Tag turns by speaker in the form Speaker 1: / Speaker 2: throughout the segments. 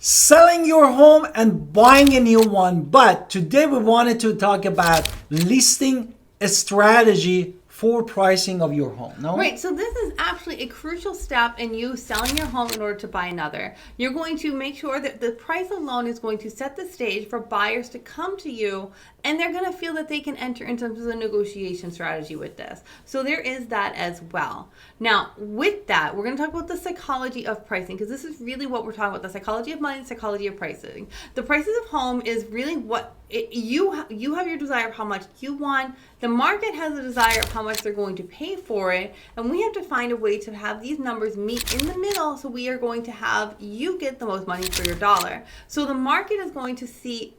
Speaker 1: Selling your home and buying a new one. But today we wanted to talk about listing a strategy for pricing of your home. No?
Speaker 2: Right, so this is actually a crucial step in you selling your home in order to buy another. You're going to make sure that the price alone is going to set the stage for buyers to come to you, and they're going to feel that they can enter into a negotiation strategy with this. So there is that as well. Now, with that, we're going to talk about the psychology of pricing, because this is really what we're talking about, the psychology of money, the psychology of pricing. The prices of home is really what you have your desire of how much you want. The market has a desire of how much they're going to pay for it, and we have to find a way to have these numbers meet in the middle, so we are going to have you get the most money for your dollar. So the market is going to see,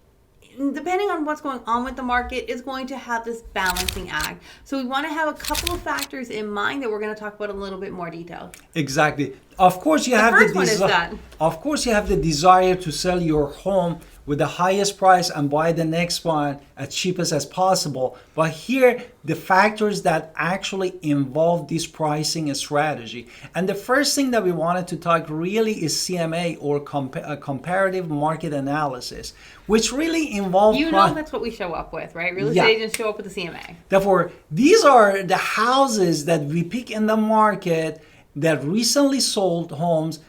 Speaker 2: depending on what's going on with the market, is going to have this balancing act. So we want to have a couple of factors in mind that we're going to talk about in a little bit more detail.
Speaker 1: Exactly. Of course, you have the desire to sell your home with the highest price and buy the next one as cheapest as possible. But here, the factors that actually involve this pricing strategy. And the first thing that we wanted to talk really is CMA, or comparative market analysis, which really involves...
Speaker 2: that's what we show up with, right? Real estate agents show up with the CMA.
Speaker 1: Therefore, these are the houses that we pick in the market that recently sold homes.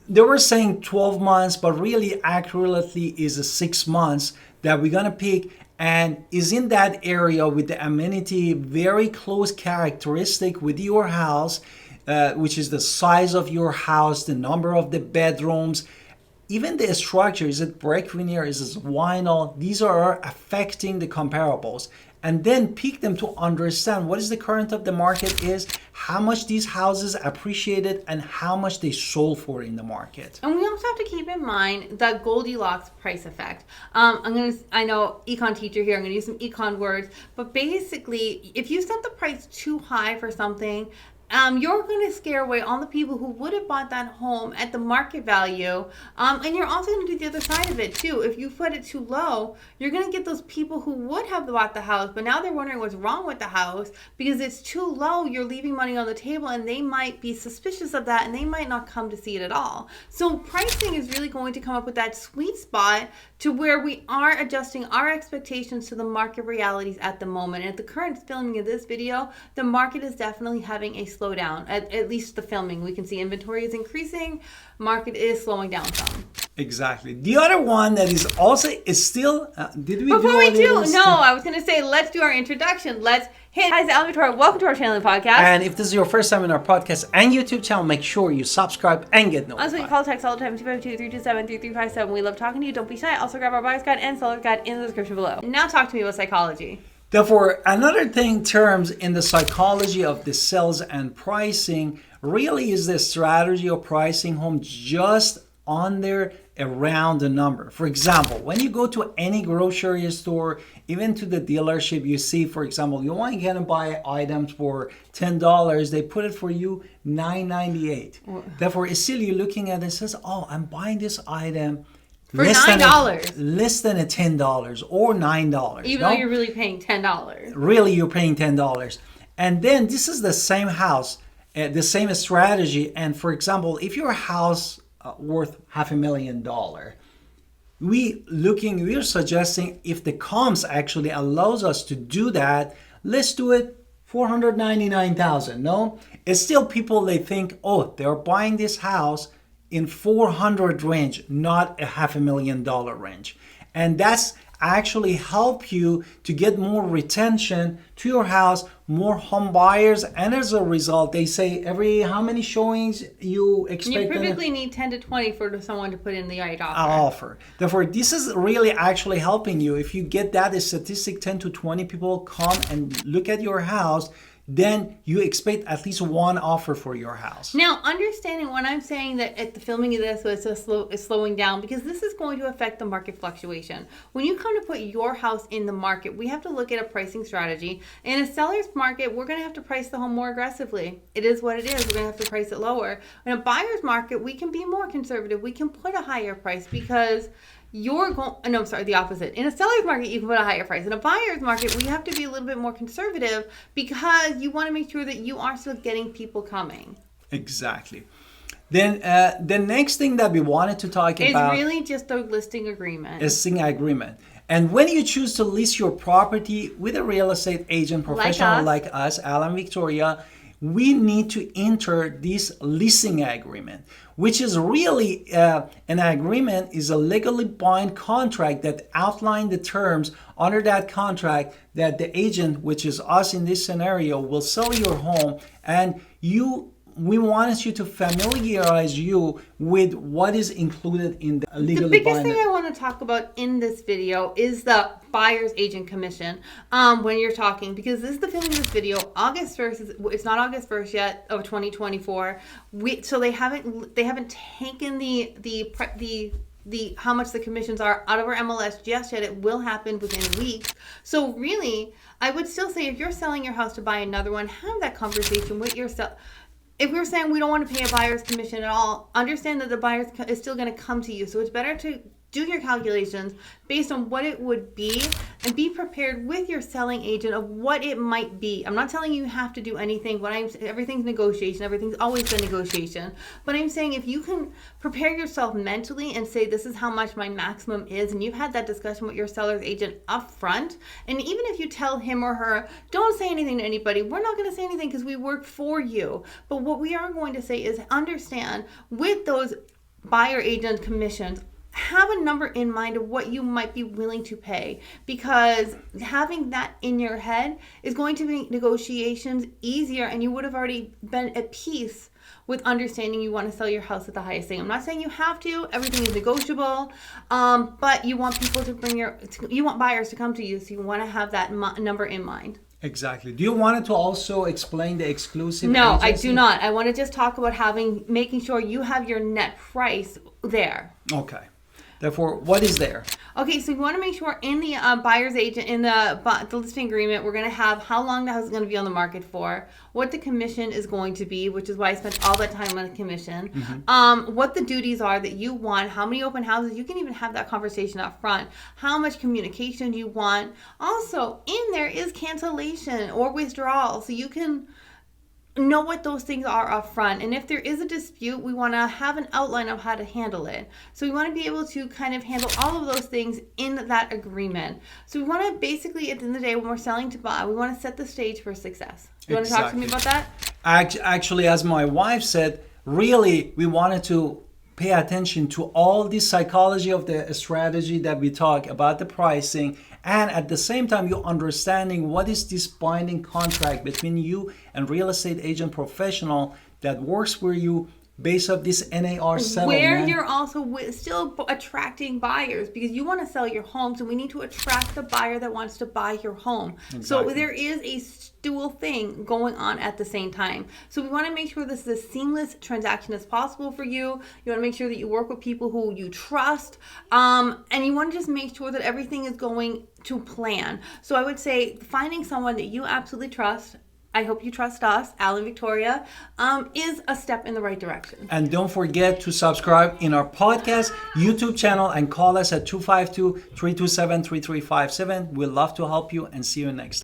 Speaker 1: They were saying 12 months, but really accurately is 6 months that we're going to pick, and is in that area with the amenity, very close characteristic with your house, which is the size of your house, the number of the bedrooms, even the structure. Is it brick veneer? Is it vinyl? These are affecting the comparables. And then pick them to understand what is the current of the market is, how much these houses appreciated, and how much they sold for in the market.
Speaker 2: And we also have to keep in mind the Goldilocks price effect. I know econ teacher here, I'm gonna use some econ words, but basically, if you set the price too high for something, you're going to scare away all the people who would have bought that home at the market value. And you're also going to do the other side of it too. If you put it too low, you're going to get those people who would have bought the house, but now they're wondering what's wrong with the house because it's too low. You're leaving money on the table, and they might be suspicious of that, and they might not come to see it at all. So pricing is really going to come up with that sweet spot to where we are adjusting our expectations to the market realities at the moment. And at the current filming of this video, the market is definitely having a slowdown. At least the filming, we can see inventory is increasing, market is slowing down some.
Speaker 1: Exactly. The other one that is also still.
Speaker 2: Before we do, I was going to say, let's do our introduction. Let's hit. Hi, it's Alan Victoria. Welcome to our channel and podcast.
Speaker 1: And if this is your first time in our podcast and YouTube channel, make sure you subscribe and get notified.
Speaker 2: Also, you call text all the time, 252-327-3357. We love talking to you. Don't be shy. Also, grab our buyer's guide and seller's guide in the description below. Now talk to me about psychology.
Speaker 1: Therefore, another thing terms in the psychology of the sales and pricing really is the strategy of pricing home just under around the number. For example, when you go to any grocery store, even to the dealership, you see, for example, you want to buy items for $10, they put it for you $9.98. Therefore, still you're looking at it and says, oh, I'm buying this item
Speaker 2: for $9.
Speaker 1: Less than a $10 or $9.
Speaker 2: Even though you're really paying $10.
Speaker 1: Really, you're paying $10. And then this is the same house, the same strategy. And for example, if your house worth $500,000, we're suggesting, if the comps actually allows us to do that, let's do it $499,000. No, it's still people, they think, oh, they're buying this house in 400 range, not a $500,000 range. And that's actually help you to get more retention to your house, more home buyers, and as a result, they say every how many showings you expect?
Speaker 2: You typically need 10 to 20 for someone to put in the right offer.
Speaker 1: Therefore, this is really actually helping you. If you get that statistic, 10 to 20 people come and look at your house, then you expect at least one offer for your house.
Speaker 2: Now, understanding when I'm saying that at the filming of this, it's slowing down, because this is going to affect the market fluctuation. When you come to put your house in the market, we have to look at a pricing strategy. In a seller's market, we're going to have to price the home more aggressively. It is what it is. We're going to have to price it lower. In a buyer's market, we can be more conservative. We can put a higher price because the opposite. In a seller's market, you can put a higher price. In a buyer's market, we have to be a little bit more conservative because you want to make sure that you are still getting people coming.
Speaker 1: Exactly. Then the next thing that we wanted to talk
Speaker 2: It's
Speaker 1: about
Speaker 2: really just a listing agreement.
Speaker 1: is listing agreement. And when you choose to list your property with a real estate agent professional like us, Alan Victoria, we need to enter this listing agreement, which is really an agreement, is a legally bind contract that outlines the terms under that contract that the agent, which is us in this scenario, will sell your home, and we wanted you to familiarize you with what is included in the legally
Speaker 2: The biggest
Speaker 1: binding.
Speaker 2: thing I want to talk about in this video is the buyer's agent commission when you're talking, because this is the filming of this video. August 1st, it's not August 1st yet of 2024. So they haven't taken the how much the commissions are out of our MLS just yet. It will happen within weeks. So really, I would still say if you're selling your house to buy another one, have that conversation with yourself. If we're saying we don't want to pay a buyer's commission at all, understand that the buyer is still going to come to you. So it's better to do your calculations based on what it would be and be prepared with your selling agent of what it might be. I'm not telling you have to do anything. Everything's negotiation. Everything's always been negotiation. But I'm saying if you can prepare yourself mentally and say this is how much my maximum is, and you've had that discussion with your seller's agent up front, and even if you tell him or her, don't say anything to anybody. We're not going to say anything because we work for you. But what we are going to say is understand with those buyer agent commissions, have a number in mind of what you might be willing to pay, because having that in your head is going to make negotiations easier, and you would have already been at peace with understanding you want to sell your house at the highest thing. I'm not saying you have to, everything is negotiable, but you want people you want buyers to come to you, so you want to have that number in mind.
Speaker 1: Exactly. Do you want to also explain the exclusive
Speaker 2: No,
Speaker 1: agency?
Speaker 2: I do not. I want to just talk about making sure you have your net price there.
Speaker 1: Okay. Therefore, what is there?
Speaker 2: Okay, so we want to make sure in the buyer's agent, in the listing agreement, we're going to have how long the house is going to be on the market for, what the commission is going to be, which is why I spent all that time on the commission, what the duties are that you want, how many open houses, you can even have that conversation up front, how much communication you want. Also, in there is cancellation or withdrawal, so you can know what those things are up front. And if there is a dispute, we want to have an outline of how to handle it. So we want to be able to kind of handle all of those things in that agreement. So we want to basically, at the end of the day, when we're selling to buy, we want to set the stage for success. You want to talk to me about that?
Speaker 1: Actually, as my wife said, really, we wanted to pay attention to all the psychology of the strategy that we talk about, the pricing, and at the same time you understanding what is this binding contract between you and real estate agent professional that works for you based off this NAR settlement.
Speaker 2: Where you're also still attracting buyers, because you want to sell your home, so we need to attract the buyer that wants to buy your home. Exactly. So there is a dual thing going on at the same time. So we want to make sure this is as seamless transaction as possible for you. You want to make sure that you work with people who you trust, and you want to just make sure that everything is going to plan. So I would say finding someone that you absolutely trust, I hope you trust us, Alan Victoria, is a step in the right direction.
Speaker 1: And don't forget to subscribe in our podcast YouTube channel and call us at 252-327-3357. We'd love to help you, and see you next time.